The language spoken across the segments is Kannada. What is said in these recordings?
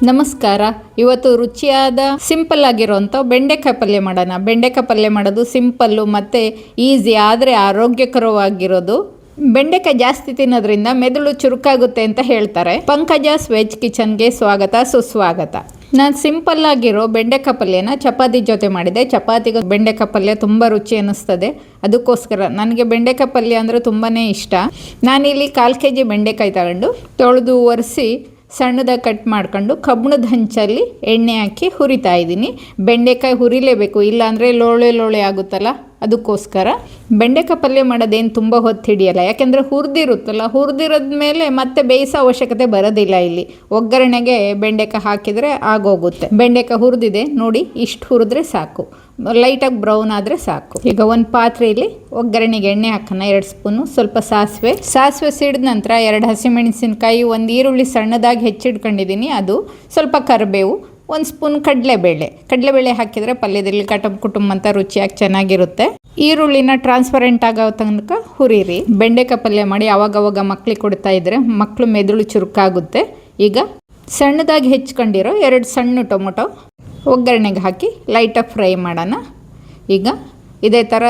ನಮಸ್ಕಾರ. ಇವತ್ತು ರುಚಿಯಾದ ಸಿಂಪಲ್ ಆಗಿರೋಂಥ ಬೆಂಡೆಕಾಯಿ ಪಲ್ಯ ಮಾಡೋಣ. ಬೆಂಡೆಕಾಯಿ ಪಲ್ಯ ಮಾಡೋದು ಸಿಂಪಲ್ಲು ಮತ್ತು ಈಸಿ ಆದರೆ ಆರೋಗ್ಯಕರವಾಗಿರೋದು. ಬೆಂಡೆಕಾಯಿ ಜಾಸ್ತಿ ತಿನ್ನೋದ್ರಿಂದ ಮೆದುಳು ಚುರುಕಾಗುತ್ತೆ ಅಂತ ಹೇಳ್ತಾರೆ. ಪಂಕಜಾಸ್ ವೆಜ್ ಕಿಚನ್ಗೆ ಸ್ವಾಗತ ಸುಸ್ವಾಗತ. ನಾನು ಸಿಂಪಲ್ ಆಗಿರೋ ಬೆಂಡೆಕಾಯಿ ಪಲ್ಯನ ಚಪಾತಿ ಜೊತೆ ಮಾಡಿದೆ. ಚಪಾತಿಗೆ ಬೆಂಡೆಕಾಯಿ ಪಲ್ಯ ತುಂಬ ರುಚಿ ಅನ್ನಿಸ್ತದೆ. ಅದಕ್ಕೋಸ್ಕರ ನನಗೆ ಬೆಂಡೆಕಾಯಿ ಪಲ್ಯ ಅಂದರೆ ತುಂಬಾ ಇಷ್ಟ. ನಾನಿಲ್ಲಿ 1/4 kg ಬೆಂಡೆಕಾಯಿ ತಗೊಂಡು ತೊಳೆದು ಒರೆಸಿ ಸಣ್ಣದಾಗಿ ಕಟ್ ಮಾಡ್ಕೊಂಡು ಕಬ್ಬಣದ ಹಂಚಲ್ಲಿ ಎಣ್ಣೆ ಹಾಕಿ ಹುರಿತಾ ಇದ್ದೀನಿ. ಬೆಂಡೆಕಾಯಿ ಹುರಿಲೇಬೇಕು, ಇಲ್ಲಾಂದರೆ ಲೋಳೆ ಆಗುತ್ತಲ್ಲ, ಅದಕ್ಕೋಸ್ಕರ. ಬೆಂಡೆಕಾಯಿ ಪಲ್ಯ ಮಾಡೋದೇನು ತುಂಬ ಹೊತ್ತು ಹಿಡಿಯಲ್ಲ, ಯಾಕೆಂದರೆ ಹುರಿದಿರೋದ್ಮೇಲೆ ಮತ್ತೆ ಬೇಯಿಸೋ ಅವಶ್ಯಕತೆ ಬರೋದಿಲ್ಲ. ಇಲ್ಲಿ ಒಗ್ಗರಣೆಗೆ ಬೆಂಡೆಕಾಯಿ ಹಾಕಿದರೆ ಆಗೋಗುತ್ತೆ. ಬೆಂಡೆಕಾಯಿ ಹುರಿದಿದೆ ನೋಡಿ, ಇಷ್ಟು ಹುರಿದ್ರೆ ಸಾಕು, ಲೈಟಾಗಿ ಬ್ರೌನ್ ಆದರೆ ಸಾಕು. ಈಗ ಒಂದು ಪಾತ್ರೆಯಲ್ಲಿ ಒಗ್ಗರಣೆಗೆ ಎಣ್ಣೆ ಹಾಕೋಣ. 2 ಸ್ಪೂನು. ಸ್ವಲ್ಪ ಸಾಸಿವೆ ಸಿಡಿದ ನಂತರ 2 ಹಸಿಮೆಣಸಿನ್ಕಾಯಿ, 1 ಈರುಳ್ಳಿ ಸಣ್ಣದಾಗಿ ಹೆಚ್ಚಿಡ್ಕೊಂಡಿದ್ದೀನಿ, ಅದು ಸ್ವಲ್ಪ ಕರಿಬೇವು, 1 ಸ್ಪೂನ್ ಕಡಲೆಬೇಳೆ ಹಾಕಿದರೆ ಪಲ್ಯದಲ್ಲಿ ಕುಟುಂಬ ಅಂತ ರುಚಿಯಾಗಿ ಚೆನ್ನಾಗಿರುತ್ತೆ. ಈರುಳ್ಳಿನ ಟ್ರಾನ್ಸ್ಪರೆಂಟ್ ಆಗೋ ತನಕ ಹುರಿರಿ. ಬೆಂಡೆಕಾಯಿ ಪಲ್ಯ ಮಾಡಿ ಅವಾಗವಾಗ ಮಕ್ಳಿಗೆ ಕೊಡ್ತಾ ಇದ್ರೆ ಮಕ್ಕಳು ಮೆದುಳು ಚುರುಕಾಗುತ್ತೆ. ಈಗ ಸಣ್ಣದಾಗಿ ಹೆಚ್ಕೊಂಡಿರೋ 2 ಸಣ್ಣ ಟೊಮೊಟೊ ಒಗ್ಗರಣೆಗೆ ಹಾಕಿ ಲೈಟಾಗಿ ಫ್ರೈ ಮಾಡೋಣ. ಈಗ ಇದೇ ಥರ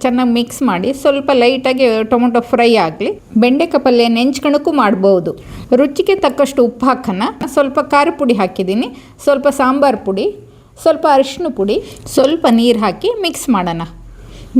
ಚೆನ್ನಾಗಿ ಮಿಕ್ಸ್ ಮಾಡಿ ಸ್ವಲ್ಪ ಲೈಟಾಗಿ ಟೊಮೊಟೊ ಫ್ರೈ ಆಗಲಿ. ಬೆಂಡೆಕಾಯಿ ಪಲ್ಯ ನೆಂಚ್ಕೊಳಕ್ಕೂ ಮಾಡ್ಬೋದು. ರುಚಿಗೆ ತಕ್ಕಷ್ಟು ಉಪ್ಪು ಹಾಕೋಣ. ಸ್ವಲ್ಪ ಖಾರ ಪುಡಿ ಹಾಕಿದ್ದೀನಿ, ಸ್ವಲ್ಪ ಸಾಂಬಾರು ಪುಡಿ, ಸ್ವಲ್ಪ ಅರಿಶಿನ ಪುಡಿ, ಸ್ವಲ್ಪ ನೀರು ಹಾಕಿ ಮಿಕ್ಸ್ ಮಾಡೋಣ.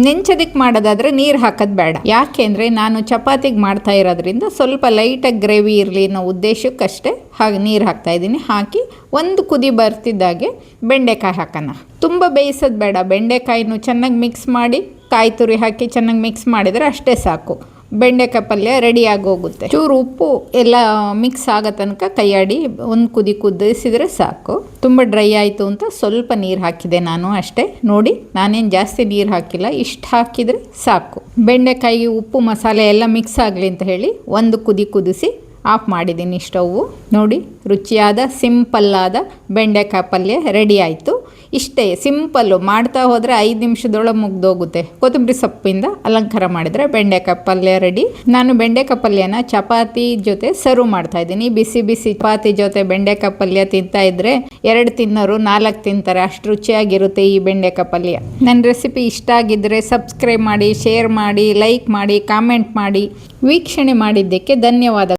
ನೆಂಚೋದಕ್ಕೆ ಮಾಡೋದಾದರೆ ನೀರು ಹಾಕೋದು ಬೇಡ, ಯಾಕೆಂದರೆ ನಾನು ಚಪಾತಿಗೆ ಮಾಡ್ತಾ ಇರೋದ್ರಿಂದ ಸ್ವಲ್ಪ ಲೈಟಾಗಿ ಗ್ರೇವಿ ಇರಲಿ ಅನ್ನೋ ಉದ್ದೇಶಕ್ಕಷ್ಟೇ ಹಾಗೆ ನೀರು ಹಾಕ್ತಾಯಿದ್ದೀನಿ. ಹಾಕಿ 1 ಕುದಿ ಬರ್ತಿದ್ದಾಗೆ ಬೆಂಡೆಕಾಯಿ ಹಾಕೋಣ. ತುಂಬ ಬೇಯಿಸೋದು ಬೇಡ. ಬೆಂಡೆಕಾಯಿನೂ ಚೆನ್ನಾಗಿ ಮಿಕ್ಸ್ ಮಾಡಿ ಕಾಯಿ ತುರಿ ಹಾಕಿ ಚೆನ್ನಾಗಿ ಮಿಕ್ಸ್ ಮಾಡಿದರೆ ಅಷ್ಟೇ ಸಾಕು. ಬೆಂಡೆಕಾಯಿ ಪಲ್ಯ ರೆಡಿ ಆಗೋಗುತ್ತೆ. ಚೂರು ಉಪ್ಪು ಎಲ್ಲ ಮಿಕ್ಸ್ ಆಗೋ ತನಕ ಕೈಯಾಡಿ 1 ಕುದಿ ಕುದಿಸಿದರೆ ಸಾಕು. ತುಂಬ ಡ್ರೈ ಆಯಿತು ಅಂತ ಸ್ವಲ್ಪ ನೀರು ಹಾಕಿದೆ ನಾನು ಅಷ್ಟೇ. ನೋಡಿ, ನಾನೇನು ಜಾಸ್ತಿ ನೀರು ಹಾಕಿಲ್ಲ, ಇಷ್ಟು ಹಾಕಿದರೆ ಸಾಕು. ಬೆಂಡೆಕಾಯಿ ಉಪ್ಪು ಮಸಾಲೆ ಎಲ್ಲ ಮಿಕ್ಸ್ ಆಗಲಿ ಅಂತ ಹೇಳಿ 1 ಕುದಿ ಕುದಿಸಿ ಆಫ್ ಮಾಡಿದ್ದೀನಿ ಸ್ಟವ್ವು. ನೋಡಿ, ರುಚಿಯಾದ ಸಿಂಪಲ್ಲಾದ ಬೆಂಡೆಕಾಯಿ ಪಲ್ಯ ರೆಡಿ ಆಯಿತು. ಇಷ್ಟೇ ಸಿಂಪಲ್ಲು. ಮಾಡ್ತಾ ಹೋದರೆ 5 ನಿಮಿಷದೊಳಗೆ ಮುಗ್ದೋಗುತ್ತೆ. ಕೊತ್ತಂಬರಿ ಸೊಪ್ಪಿಂದ ಅಲಂಕಾರ ಮಾಡಿದರೆ ಬೆಂಡೆಕಾಯಿ ಪಲ್ಯ ರೆಡಿ. ನಾನು ಬೆಂಡೆಕಾಯಿ ಪಲ್ಯನ ಚಪಾತಿ ಜೊತೆ ಸರ್ವ್ ಮಾಡ್ತಾಯಿದ್ದೀನಿ. ಬಿಸಿ ಚಪಾತಿ ಜೊತೆ ಬೆಂಡೆಕಾಯಿ ಪಲ್ಯ ತಿಂತಾ ಇದ್ದರೆ 2 ತಿನ್ನೋರು 4 ತಿಂತಾರೆ, ಅಷ್ಟು ರುಚಿಯಾಗಿರುತ್ತೆ ಈ ಬೆಂಡೆಕಾಯಿ ಪಲ್ಯ. ನನ್ನ ರೆಸಿಪಿ ಇಷ್ಟ ಆಗಿದ್ದರೆ ಸಬ್ಸ್ಕ್ರೈಬ್ ಮಾಡಿ, ಶೇರ್ ಮಾಡಿ, ಲೈಕ್ ಮಾಡಿ, ಕಾಮೆಂಟ್ ಮಾಡಿ. ವೀಕ್ಷಣೆ ಮಾಡಿದ್ದಕ್ಕೆ ಧನ್ಯವಾದ.